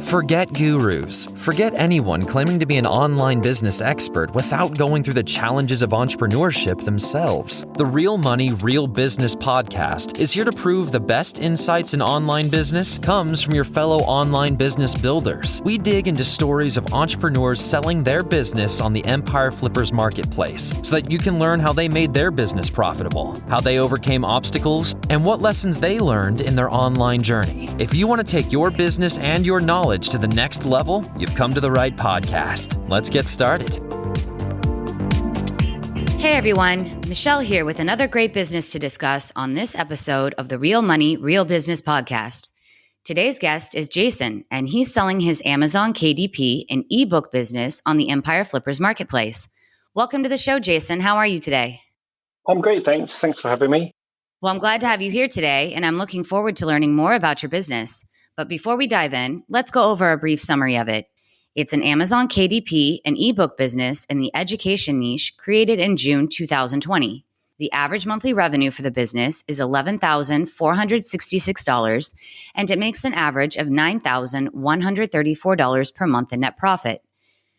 Forget gurus. Forget anyone claiming to be an online business expert without going through the challenges of entrepreneurship themselves. The Real Money, Real Business podcast is here to prove the best insights in online business comes from your fellow online business builders. We dig into stories of entrepreneurs selling their business on the Empire Flippers marketplace so that you can learn how they made their business profitable, how they overcame obstacles, and what lessons they learned in their online journey. If you want to take your business and your knowledge to the next level, you've come to the right podcast. Let's get started. Hey everyone, Michelle here with another great business to discuss on this episode of the Real Money, Real Business podcast. Today's guest is Jason, and he's selling his Amazon KDP and ebook business on the Empire Flippers marketplace. Welcome to the show, Jason. How are you today? I'm great, thanks. Thanks for having me. Well, I'm glad to have you here today, and I'm looking forward to learning more about your business. But before we dive in, let's go over a brief summary of it. It's an Amazon KDP and ebook business in the education niche created in June 2020. The average monthly revenue for the business is $11,466, and it makes an average of $9,134 per month in net profit.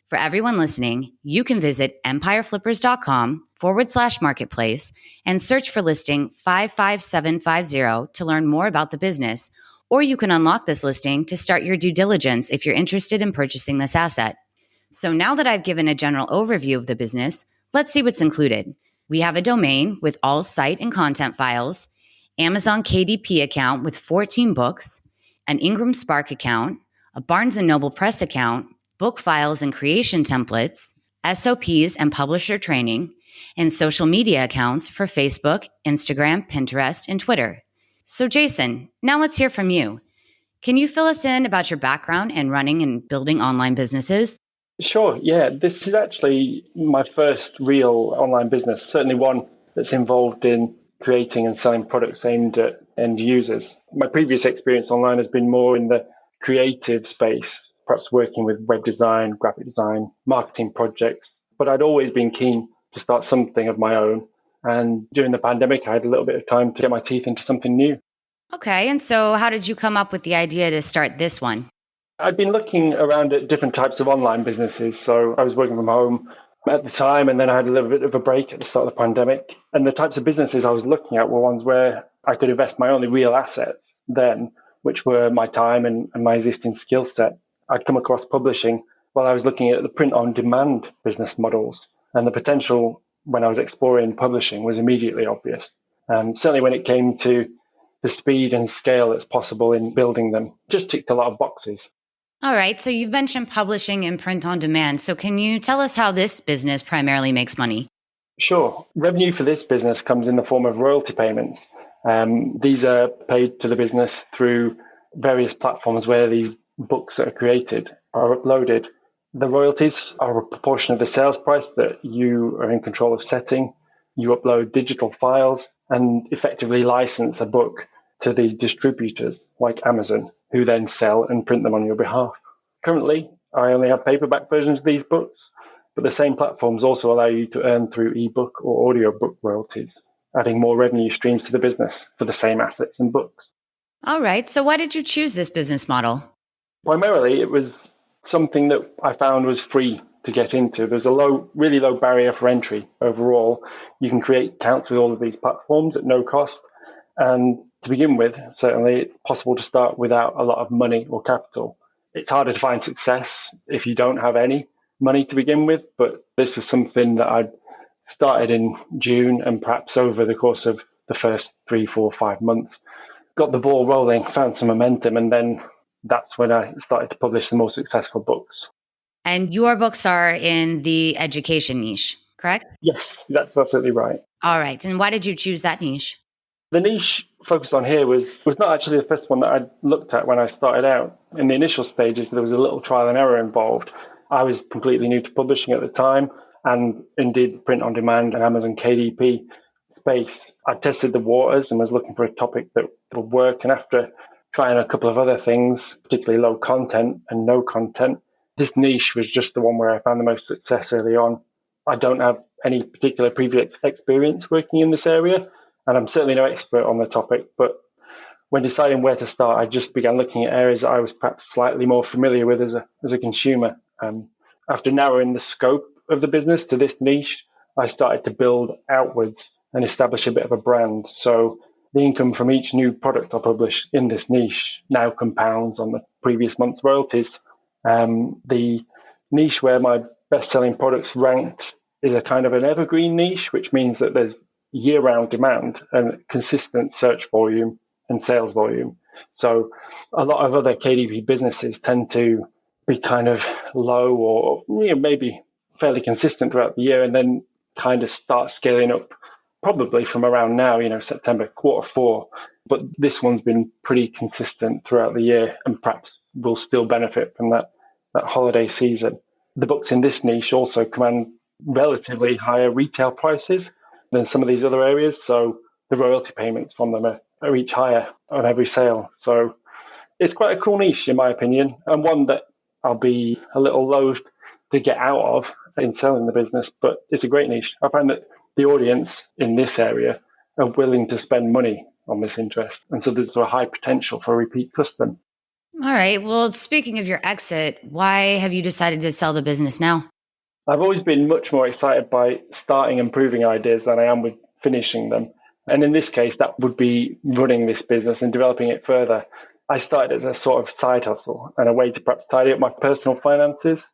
For everyone listening, you can visit empireflippers.com/marketplace and search for listing 55750 to learn more about the business. Or you can unlock this listing to start your due diligence if you're interested in purchasing this asset. So now that I've given a general overview of the business, let's see what's included. We have a domain with all site and content files, Amazon KDP account with 14 books, an Ingram Spark account, a Barnes & Noble Press account, book files and creation templates, SOPs and publisher training, and social media accounts for Facebook, Instagram, Pinterest, and Twitter. So Jason, now let's hear from you. Can you fill us in about your background in running and building online businesses? Sure, yeah. This is actually my first real online business, certainly one that's involved in creating and selling products aimed at end users. My previous experience online has been more in the creative space, perhaps working with web design, graphic design, marketing projects. But I'd always been keen to start something of my own. And during the pandemic, I had a little bit of time to get my teeth into something new. Okay, and so how did you come up with the idea to start this one? I'd been looking around at different types of online businesses. So I was working from home at the time, and then I had a little bit of a break at the start of the pandemic. And the types of businesses I was looking at were ones where I could invest my only real assets then, which were my time and my existing skill set. I'd come across publishing while I was looking at the print-on-demand business models, and the potential when I was exploring publishing was immediately obvious. Certainly when it came to the speed and scale that's possible in building them, just ticked a lot of boxes. All right, so you've mentioned publishing and print on demand. So can you tell us how this business primarily makes money? Sure. Revenue for this business comes in the form of royalty payments. These are paid to the business through various platforms where these books that are created are uploaded. The royalties are a proportion of the sales price that you are in control of setting. You upload digital files and effectively license a book to the distributors like Amazon, who then sell and print them on your behalf. Currently, I only have paperback versions of these books, but the same platforms also allow you to earn through ebook or audiobook royalties, adding more revenue streams to the business for the same assets and books. All right, so why did you choose this business model? Primarily, it was something that I found was free to get into. There's a really low barrier for entry overall. You can create accounts with all of these platforms at no cost. And to begin with, certainly it's possible to start without a lot of money or capital. It's harder to find success if you don't have any money to begin with, but this was something that I'd started in June, and perhaps over the course of the first 3, 4, 5 months, got the ball rolling, found some momentum, and then that's when I started to publish the more successful books. And your books are in the education niche, correct? Yes, that's absolutely right. All right. And why did you choose that niche? The niche focused on here was not actually the first one that I looked at when I started out. In the initial stages, there was a little trial and error involved. I was completely new to publishing at the time, and indeed print on demand and Amazon KDP space. I tested the waters and was looking for a topic that would work. And after trying a couple of other things, particularly low content and no content, this niche was just the one where I found the most success early on. I don't have any particular previous experience working in this area, and I'm certainly no expert on the topic, but when deciding where to start, I just began looking at areas that I was perhaps slightly more familiar with as a consumer. After narrowing the scope of the business to this niche, I started to build outwards and establish a bit of a brand. So the income from each new product I publish in this niche now compounds on the previous month's royalties. The niche where my best-selling products ranked is a kind of an evergreen niche, which means that there's year-round demand and consistent search volume and sales volume. So a lot of other KDP businesses tend to be kind of low or maybe fairly consistent throughout the year and then kind of start scaling up probably from around now, September, Q4. But this one's been pretty consistent throughout the year and perhaps will still benefit from that holiday season. The books in this niche also command relatively higher retail prices than some of these other areas. So the royalty payments from them are each higher on every sale. So it's quite a cool niche, in my opinion, and one that I'll be a little loath to get out of in selling the business, but it's a great niche. I find that the audience in this area are willing to spend money on this interest. And so there's a high potential for repeat custom. All right. Well, speaking of your exit, why have you decided to sell the business now? I've always been much more excited by starting and proving ideas than I am with finishing them. And in this case, that would be running this business and developing it further. I started as a sort of side hustle and a way to perhaps tidy up my personal finances.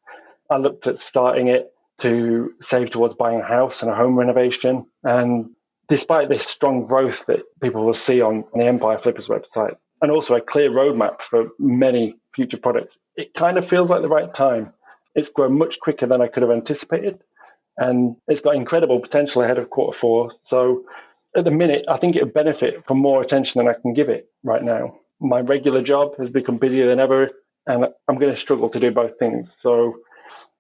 I looked at starting it to save towards buying a house and a home renovation. And despite this strong growth that people will see on the Empire Flippers website, and also a clear roadmap for many future products, it kind of feels like the right time. It's grown much quicker than I could have anticipated, and it's got incredible potential ahead of Q4. So at the minute, I think it would benefit from more attention than I can give it right now. My regular job has become busier than ever, and I'm going to struggle to do both things. So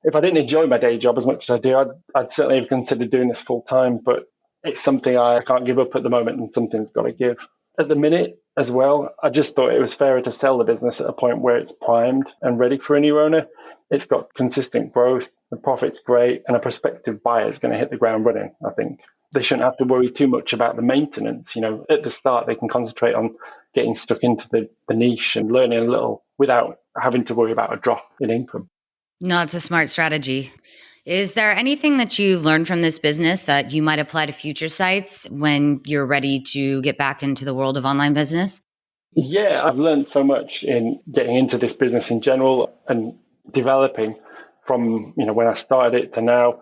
if I didn't enjoy my day job as much as I do, I'd certainly have considered doing this full time, but it's something I can't give up at the moment, and something's got to give. At the minute as well, I just thought it was fairer to sell the business at a point where it's primed and ready for a new owner. It's got consistent growth, the profit's great, and a prospective buyer is going to hit the ground running, I think. They shouldn't have to worry too much about the maintenance. At the start, they can concentrate on getting stuck into the niche and learning a little without having to worry about a drop in income. No, it's a smart strategy. Is there anything that you've learned from this business that you might apply to future sites when you're ready to get back into the world of online business? Yeah, I've learned so much in getting into this business in general and developing from when I started it to now.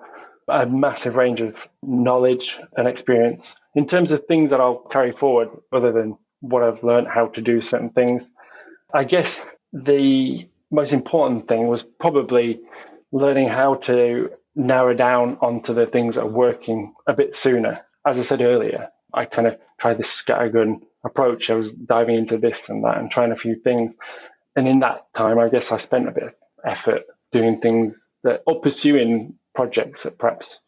A massive range of knowledge and experience in terms of things that I'll carry forward other than what I've learned how to do certain things. I guess the most important thing was probably learning how to narrow down onto the things that are working a bit sooner. As I said earlier, I kind of tried this scattergun approach. I was diving into this and that and trying a few things. And in that time, I guess I spent a bit of effort doing things or pursuing projects that perhaps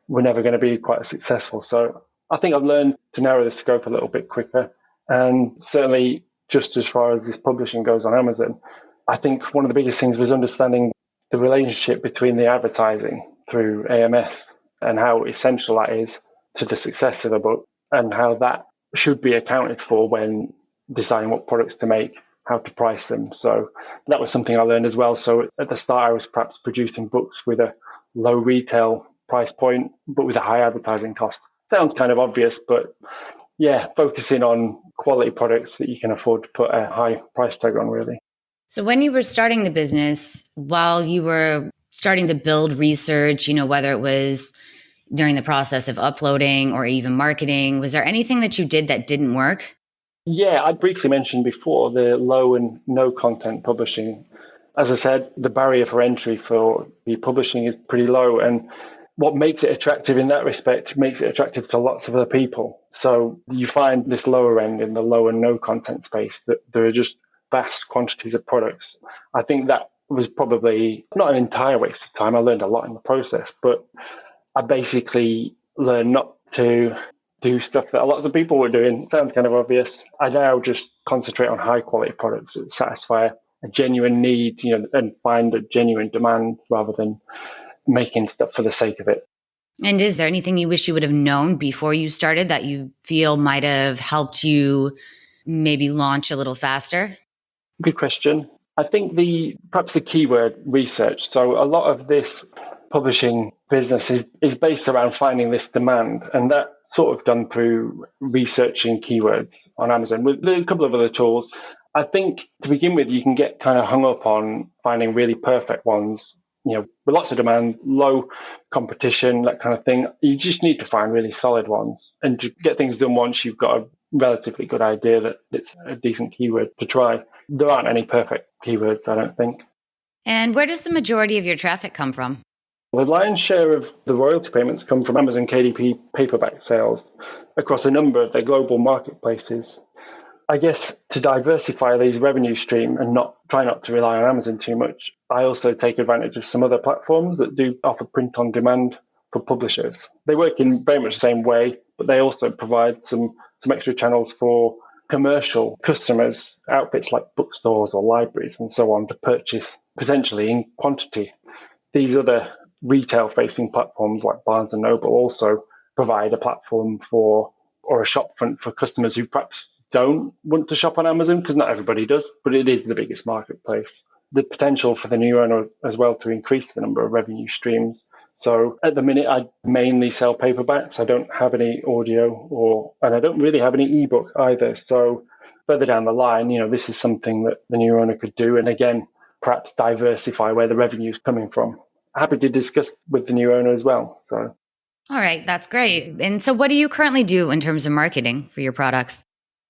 were never going to be quite as successful. So I think I've learned to narrow the scope a little bit quicker. And certainly just as far as this publishing goes on Amazon, I think one of the biggest things was understanding the relationship between the advertising through AMS and how essential that is to the success of a book and how that should be accounted for when deciding what products to make, how to price them. So that was something I learned as well. So at the start, I was perhaps producing books with a low retail price point, but with a high advertising cost. Sounds kind of obvious, but yeah, focusing on quality products that you can afford to put a high price tag on, really. So when you were starting the business, while you were starting to build research, whether it was during the process of uploading or even marketing, was there anything that you did that didn't work? Yeah, I briefly mentioned before the low and no content publishing. As I said, the barrier for entry for the publishing is pretty low. And what makes it attractive in that respect makes it attractive to lots of other people. So you find this lower end in the low and no content space that there are just vast quantities of products. I think that was probably not an entire waste of time. I learned a lot in the process, but I basically learned not to do stuff that lots of people were doing. It sounds kind of obvious. I now just concentrate on high quality products that satisfy a genuine need, and find a genuine demand rather than making stuff for the sake of it. And is there anything you wish you would have known before you started that you feel might have helped you maybe launch a little faster? Good question. I think perhaps the keyword research. So a lot of this publishing business is based around finding this demand, and that sort of done through researching keywords on Amazon with a couple of other tools. I think to begin with, you can get kind of hung up on finding really perfect ones, with lots of demand, low competition, that kind of thing. You just need to find really solid ones and to get things done once you've got a relatively good idea that it's a decent keyword to try. There aren't any perfect keywords, I don't think. And where does the majority of your traffic come from? The lion's share of the royalty payments come from Amazon KDP paperback sales across a number of their global marketplaces. I guess to diversify these revenue stream and try not to rely on Amazon too much, I also take advantage of some other platforms that do offer print on demand for publishers. They work in very much the same way, but they also provide some extra channels for commercial customers, outfits like bookstores or libraries and so on, to purchase potentially in quantity. These other retail-facing platforms like Barnes & Noble also provide a platform or a shopfront for customers who perhaps don't want to shop on Amazon, because not everybody does, but it is the biggest marketplace. The potential for the new owner as well to increase the number of revenue streams. So at the minute, I mainly sell paperbacks. I don't have any audio and I don't really have any ebook either. So further down the line, this is something that the new owner could do. And again, perhaps diversify where the revenue is coming from. Happy to discuss with the new owner as well. So, all right, that's great. And so what do you currently do in terms of marketing for your products?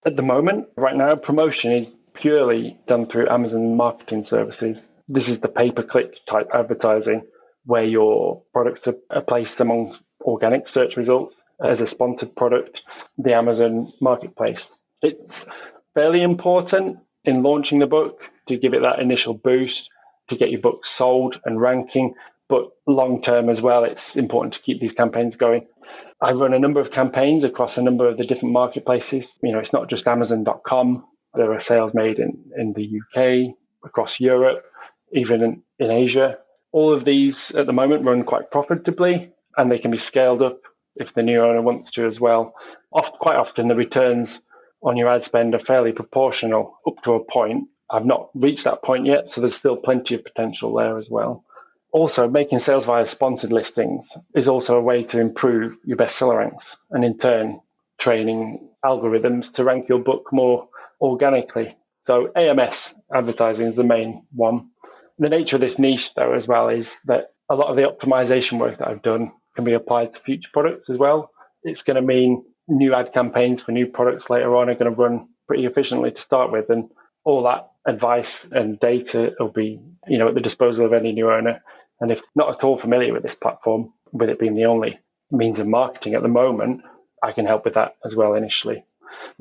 At the moment, right now, promotion is purely done through Amazon marketing services. This is the pay-per-click type advertising where your products are placed among organic search results as a sponsored product, the Amazon marketplace. It's fairly important in launching the book to give it that initial boost, to get your book sold and ranking, but long term as well, it's important to keep these campaigns going. I run a number of campaigns across a number of the different marketplaces. It's not just Amazon.com. There are sales made in the UK, across Europe, even in Asia. All of these at the moment run quite profitably, and they can be scaled up if the new owner wants to as well. Quite often the returns on your ad spend are fairly proportional up to a point. I've not reached that point yet, so there's still plenty of potential there as well. Also, making sales via sponsored listings is also a way to improve your bestseller ranks, and in turn, training algorithms to rank your book more organically. So AMS advertising is the main one. The nature of this niche, though, as well, is that a lot of the optimization work that I've done can be applied to future products as well. It's going to mean new ad campaigns for new products later on are going to run pretty efficiently to start with, and all that advice and data will be, at the disposal of any new owner. And if not at all familiar with this platform, with it being the only means of marketing at the moment, I can help with that as well initially.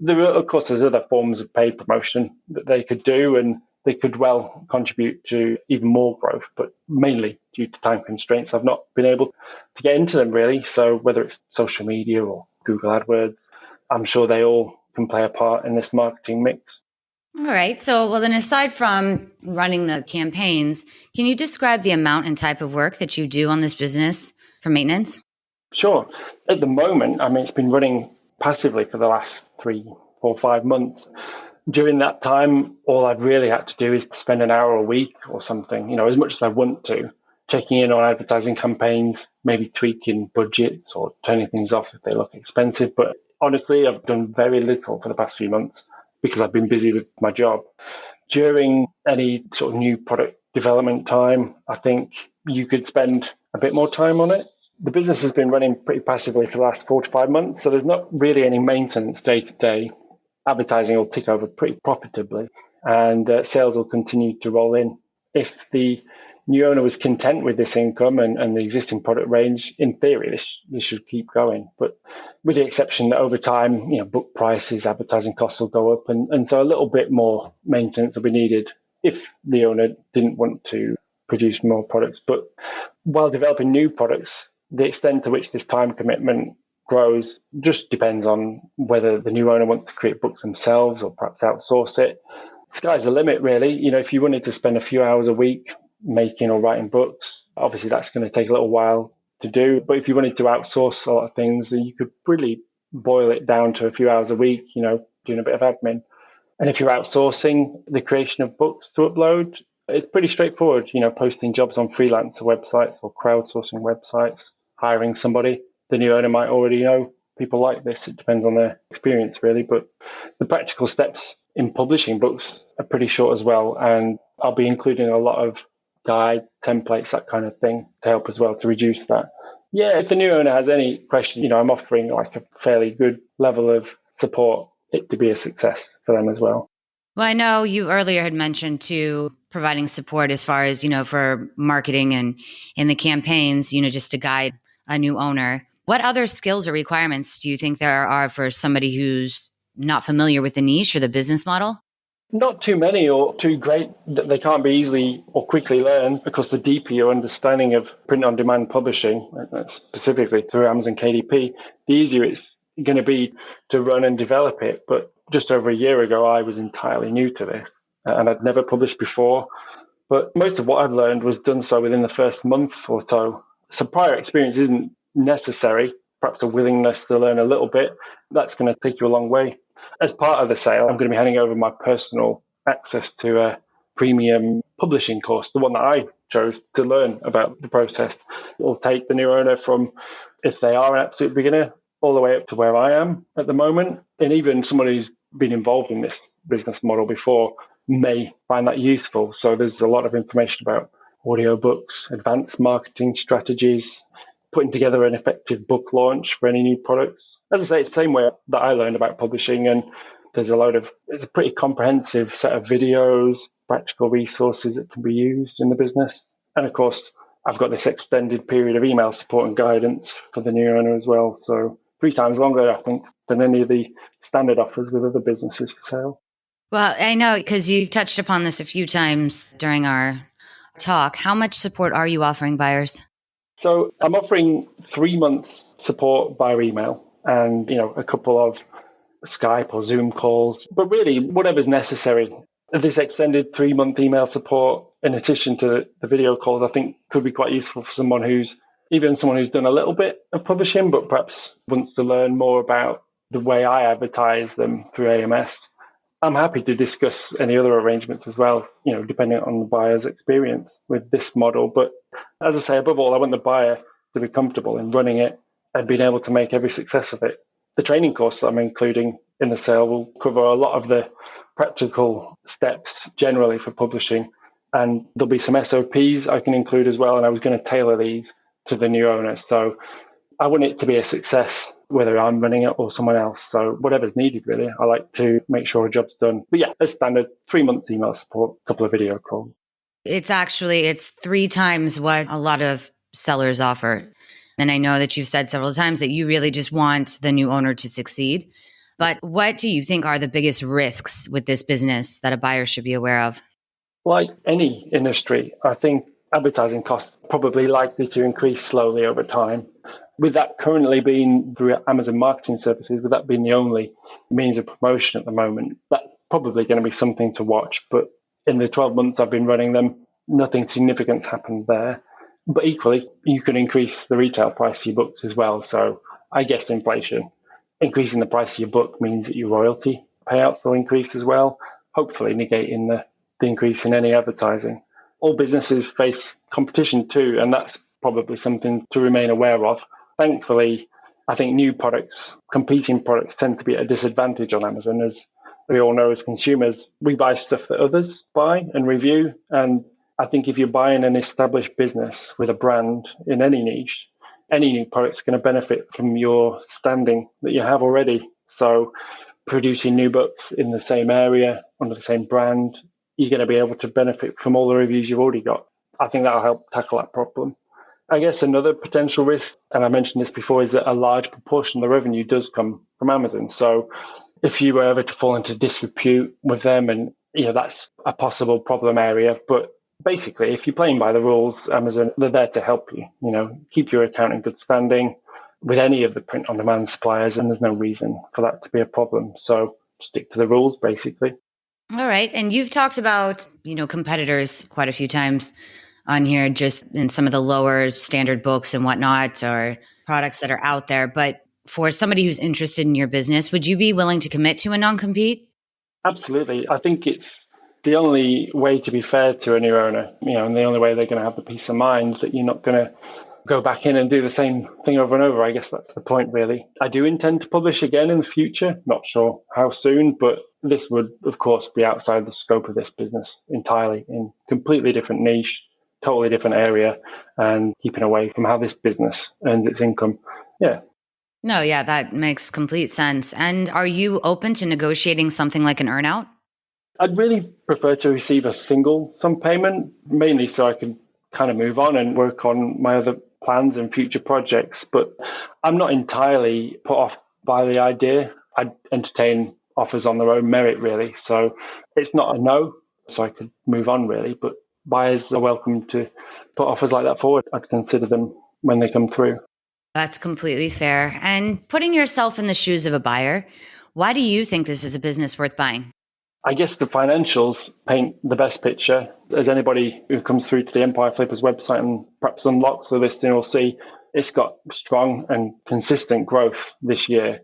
Of course, there's other forms of paid promotion that they could do, and they could well contribute to even more growth, but mainly due to time constraints, I've not been able to get into them really. So whether it's social media or Google AdWords, I'm sure they all can play a part in this marketing mix. All right. So, well, then aside from running the campaigns, can you describe the amount and type of work that you do on this business for maintenance? Sure. At the moment, it's been running passively for the last 3, 4, 5 months. During that time, all I've really had to do is spend an hour a week or something, as much as I want to, checking in on advertising campaigns, maybe tweaking budgets or turning things off if they look expensive. But honestly, I've done very little for the past few months because I've been busy with my job. During any sort of new product development time, I think you could spend a bit more time on it. The business has been running pretty passively for the last 4 to 5 months, so there's not really any maintenance day to day. Advertising will tick over pretty profitably, and sales will continue to roll in. If the new owner was content with this income and the existing product range, in theory, this should keep going. But with the exception that over time, book prices, advertising costs will go up, and so a little bit more maintenance will be needed if the owner didn't want to produce more products. But while developing new products, the extent to which this time commitment grows just depends on whether the new owner wants to create books themselves or perhaps outsource it. Sky's the limit, really. If you wanted to spend a few hours a week making or writing books, obviously that's going to take a little while to do. But if you wanted to outsource a lot of things, then you could really boil it down to a few hours a week, doing a bit of admin. And if you're outsourcing the creation of books to upload, it's pretty straightforward, posting jobs on freelancer websites or crowdsourcing websites, hiring somebody. The new owner might already know people like this. It depends on their experience, really. But the practical steps in publishing books are pretty short as well. And I'll be including a lot of guides, templates, that kind of thing to help as well to reduce that. Yeah, if the new owner has any question, I'm offering like a fairly good level of support it to be a success for them as well. Well, I know you earlier had mentioned too providing support as far as, for marketing and in the campaigns, just to guide a new owner. What other skills or requirements do you think there are for somebody who's not familiar with the niche or the business model? Not too many or too great that they can't be easily or quickly learned, because the deeper your understanding of print-on-demand publishing, specifically through Amazon KDP, the easier it's going to be to run and develop it. But just over a year ago, I was entirely new to this and I'd never published before. But most of what I've learned was done so within the first month or so. So prior experience isn't necessary, perhaps a willingness to learn a little bit. That's going to take you a long way. As part of the sale, I'm going to be handing over my personal access to a premium publishing course, the one that I chose to learn about the process. It will take the new owner from, if they are an absolute beginner, all the way up to where I am at the moment. And even someone who's been involved in this business model before may find that useful. So there's a lot of information about audiobooks, advanced marketing strategies, putting together an effective book launch for any new products. As I say, it's the same way that I learned about publishing, and it's a pretty comprehensive set of videos, practical resources that can be used in the business. And of course, I've got this extended period of email support and guidance for the new owner as well. So 3 times longer, I think, than any of the standard offers with other businesses for sale. Well, I know because you've touched upon this a few times during our talk. How much support are you offering buyers? So I'm offering 3 months support via email and, a couple of Skype or Zoom calls, but really whatever's necessary. This extended 3-month email support, in addition to the video calls, I think could be quite useful for someone who's done a little bit of publishing, but perhaps wants to learn more about the way I advertise them through AMS. I'm happy to discuss any other arrangements as well, depending on the buyer's experience with this model. But as I say, above all, I want the buyer to be comfortable in running it and being able to make every success of it. The training course that I'm including in the sale will cover a lot of the practical steps generally for publishing. And there'll be some SOPs I can include as well. And I was going to tailor these to the new owner. So I want it to be a success, whether I'm running it or someone else. So whatever's needed, really. I like to make sure a job's done. But yeah, as standard, 3 months email support, a couple of video calls. It's 3 times what a lot of sellers offer. And I know that you've said several times that you really just want the new owner to succeed. But what do you think are the biggest risks with this business that a buyer should be aware of? Like any industry, I think advertising costs are probably likely to increase slowly over time. With that currently being through Amazon Marketing Services, with that being the only means of promotion at the moment, that's probably going to be something to watch. But in the 12 months I've been running them, nothing significant's happened there. But equally, you can increase the retail price of your books as well. So I guess inflation, increasing the price of your book means that your royalty payouts will increase as well, hopefully negating the increase in any advertising. All businesses face competition too, and that's probably something to remain aware of. Thankfully, I think new products, competing products, tend to be at a disadvantage on Amazon. As we all know as consumers, we buy stuff that others buy and review. And I think if you're buying an established business with a brand in any niche, any new product's going to benefit from your standing that you have already. So producing new books in the same area, under the same brand, you're going to be able to benefit from all the reviews you've already got. I think that'll help tackle that problem. I guess another potential risk, and I mentioned this before, is that a large proportion of the revenue does come from Amazon. So if you were ever to fall into disrepute with them, and that's a possible problem area. But basically, if you're playing by the rules, Amazon, they're there to help you, keep your account in good standing with any of the print-on-demand suppliers, and there's no reason for that to be a problem. So stick to the rules, basically. All right. And you've talked about, competitors quite a few times on here, just in some of the lower standard books and whatnot, or products that are out there. But for somebody who's interested in your business, would you be willing to commit to a non-compete? Absolutely. I think it's the only way to be fair to a new owner, and the only way they're going to have the peace of mind that you're not going to go back in and do the same thing over and over. I guess that's the point, really. I do intend to publish again in the future. Not sure how soon, but this would, of course, be outside the scope of this business entirely, in completely different niche, totally different area, and keeping away from how this business earns its income. Yeah. No, yeah, that makes complete sense. And are you open to negotiating something like an earnout? I'd really prefer to receive a single sum payment, mainly so I can kind of move on and work on my other plans and future projects. But I'm not entirely put off by the idea. I'd entertain offers on their own merit, really. So it's not a no, so I could move on, really. But buyers are welcome to put offers like that forward. I'd consider them when they come through. That's completely fair. And putting yourself in the shoes of a buyer, why do you think this is a business worth buying? I guess the financials paint the best picture. As anybody who comes through to the Empire Flippers website and perhaps unlocks the listing will see, it's got strong and consistent growth this year.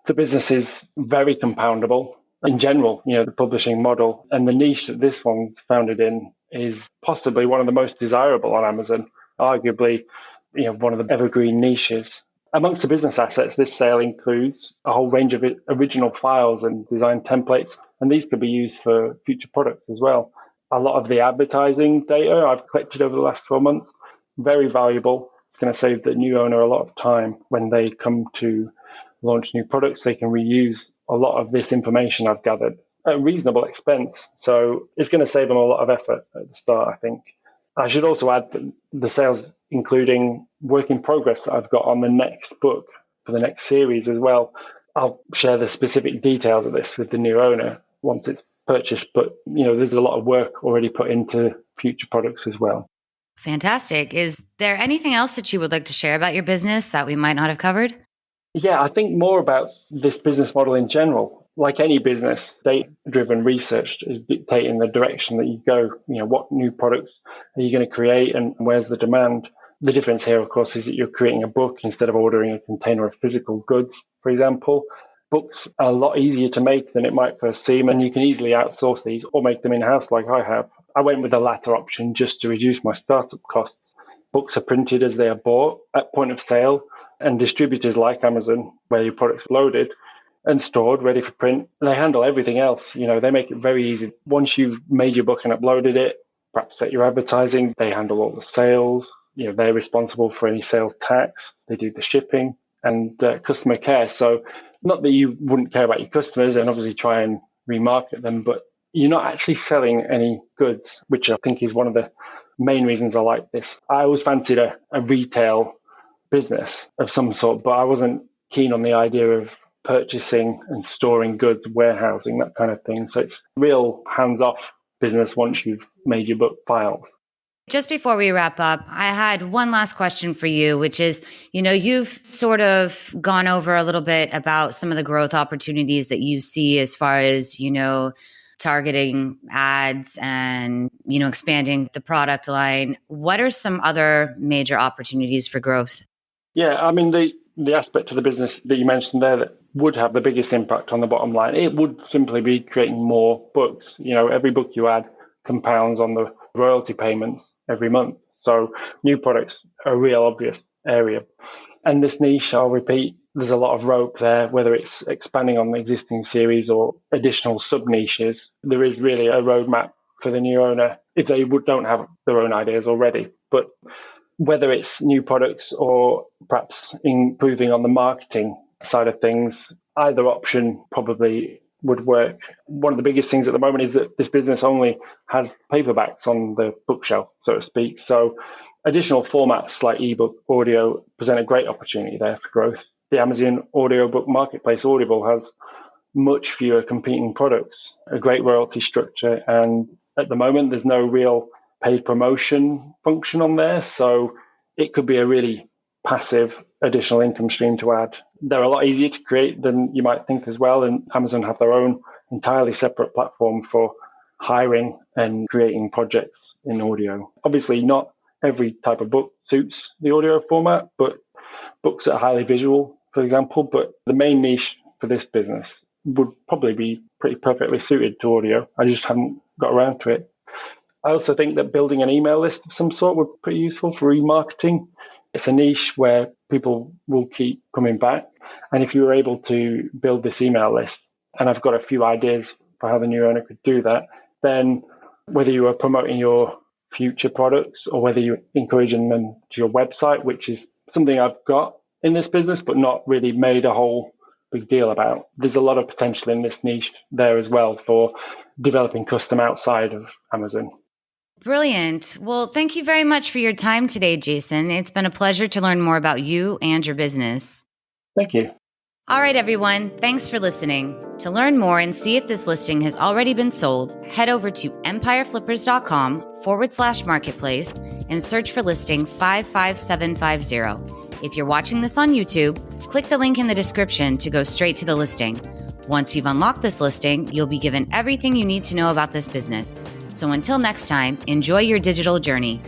The business is very compoundable. In general, the publishing model and the niche that this one's founded in is possibly one of the most desirable on Amazon, arguably, one of the evergreen niches. Amongst the business assets, this sale includes a whole range of original files and design templates, and these could be used for future products as well. A lot of the advertising data I've collected over the last 12 months, very valuable. It's going to save the new owner a lot of time when they come to launch new products. They can reuse a lot of this information I've gathered at a reasonable expense. So it's going to save them a lot of effort at the start, I think. I should also add that the sales, including work in progress that I've got on the next book for the next series as well. I'll share the specific details of this with the new owner once it's purchased. But, there's a lot of work already put into future products as well. Fantastic. Is there anything else that you would like to share about your business that we might not have covered? Yeah, I think more about this business model in general. Like any business, data-driven research is dictating the direction that you go. What new products are you going to create and where's the demand? The difference here, of course, is that you're creating a book instead of ordering a container of physical goods, for example. Books are a lot easier to make than it might first seem, and you can easily outsource these or make them in-house like I have. I went with the latter option just to reduce my startup costs. Books are printed as they are bought at point of sale, and distributors like Amazon, where your product's loaded and stored, ready for print, they handle everything else. They make it very easy. Once you've made your book and uploaded it, perhaps set your advertising, they handle all the sales. They're responsible for any sales tax. They do the shipping and customer care. So not that you wouldn't care about your customers and obviously try and remarket them, but you're not actually selling any goods, which I think is one of the main reasons I like this. I always fancied a retail business of some sort, but I wasn't keen on the idea of purchasing and storing goods, warehousing, that kind of thing. So it's real hands-off business once you've made your book files. Just before we wrap up, I had one last question for you, which is, you've sort of gone over a little bit about some of the growth opportunities that you see as far as, targeting ads and, expanding the product line. What are some other major opportunities for growth? Yeah, I mean, the aspect of the business that you mentioned there that would have the biggest impact on the bottom line, it would simply be creating more books. Every book you add compounds on the royalty payments every month. So new products are a real obvious area. And this niche, I'll repeat, there's a lot of rope there, whether it's expanding on the existing series or additional sub-niches. There is really a roadmap for the new owner if they don't have their own ideas already. But whether it's new products or perhaps improving on the marketing side of things, either option probably would work. One of the biggest things at the moment is that this business only has paperbacks on the bookshelf, so to speak. So additional formats like ebook, audio present a great opportunity there for growth. The Amazon audiobook marketplace, Audible, has much fewer competing products, a great royalty structure, and at the moment there's no real paid promotion function on there, so it could be a really passive additional income stream to add. They're a lot easier to create than you might think as well, and Amazon have their own entirely separate platform for hiring and creating projects in audio. Obviously, not every type of book suits the audio format, but books that are highly visual, for example. But the main niche for this business would probably be pretty perfectly suited to audio. I just haven't got around to it. I also think that building an email list of some sort would be pretty useful for remarketing. It's a niche where people will keep coming back. And if you were able to build this email list, and I've got a few ideas for how the new owner could do that, then whether you are promoting your future products or whether you're encouraging them to your website, which is something I've got in this business, but not really made a whole big deal about. There's a lot of potential in this niche there as well for developing custom outside of Amazon. Brilliant. Well, thank you very much for your time today, Jason. It's been a pleasure to learn more about you and your business. Thank you. All right, everyone. Thanks for listening. To learn more and see if this listing has already been sold, head over to empireflippers.com/marketplace and search for listing 55750. If you're watching this on YouTube, click the link in the description to go straight to the listing. Once you've unlocked this listing, you'll be given everything you need to know about this business. So until next time, enjoy your digital journey.